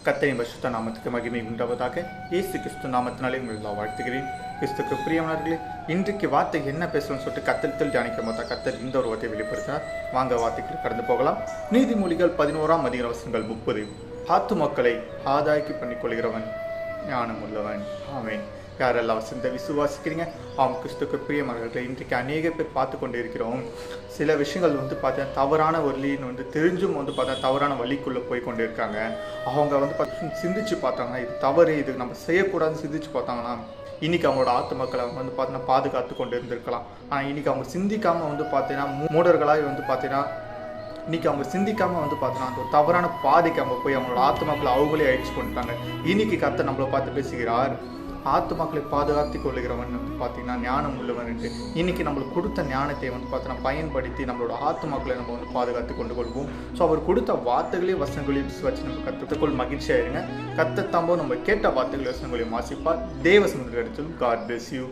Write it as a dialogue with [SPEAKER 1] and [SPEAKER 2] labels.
[SPEAKER 1] கர்த்தரின் பரிசுத்த நாமத்துக்கு மகிமை உண்டாவதாக. இயேசு கிறிஸ்து நாமத்தினாலே உங்களை வாழ்த்துகிறேன். கிறிஸ்துக்கு பிரியமானவர்களே, இன்றைக்கு வார்த்தை என்ன பேசணும்னு சொல்லிட்டு கத்தரித்தில் தியானிக்கும் போது கத்தர் இந்த ஒரு வார்த்தையை வெளிப்படுத்தினார். வாங்க வார்த்தைக்கு கடந்து போகலாம். நீதிமொழிகள் 11ஆம் அதிகார வசனங்கள் 30. ஆத்துமக்களை ஆதாய்க்கு பண்ணிக்கொள்கிறவன் ஞானம் உள்ளவன். ஆமென். யாரெல்லாம் வசந்த விசுவாசிக்கிறீங்க? ஆம், கிறிஸ்துக்கு பிரியமானவர்களே, இன்றைக்கு அநேக பேர் பார்த்து கொண்டு இருக்கிறோம். சில விஷயங்கள் பார்த்தீங்கன்னா தவறான வழின்னு தெரிஞ்சும் பார்த்தா தவறான வழிக்குள்ளே போய் கொண்டு இருக்காங்க. அவங்க சிந்திச்சு பார்த்தாங்கன்னா இது தவறு, இது நம்ம செய்யக்கூடாதுன்னு சிந்திச்சு பார்த்தாங்கன்னா இன்னைக்கு அவங்களோட ஆத்துமக்களை பார்த்தீங்கன்னா பாதுகாத்து கொண்டு இருந்திருக்கலாம். ஆனால் இன்னைக்கு அவங்க சிந்திக்காமல் பார்த்தீங்கன்னா மூடர்களாக பார்த்தீங்கன்னா இன்னைக்கு அவங்க சிந்திக்காமல் பார்த்தீங்கன்னா அந்த ஒரு தவறான பாதைக்கு அவங்க போய் அவங்களோட ஆத்துமக்களை அவங்களே அழிச்சு கொண்டுட்டாங்க. இன்னைக்கு கர்த்தர் நம்மளை பார்த்து பேசுகிறார். ஆத்துமக்களை பாதுகாத்து கொள்ளுகிறவன் பார்த்தீங்கன்னா ஞானம் உள்ளவன் என்று. இன்னைக்கு நம்மளுக்கு கொடுத்த ஞானத்தை பார்த்தீங்கன்னா பயன்படுத்தி நம்மளோட ஆத்துமக்களை நம்ம பாதுகாத்து கொண்டு கொள்வோம். ஸோ அவர் கொடுத்த வார்த்தைகளையும் வசனங்களையும் விசுவாசி நம்ம கற்றுக்கொள் மகிழ்ச்சியாயிருங்க. கர்த்தர் தாம்போ நம்ம கேட்ட வார்த்தைகள் வசனங்களையும் வாசிப்பார். தேவ சமுதிர இடத்திலும். God bless you.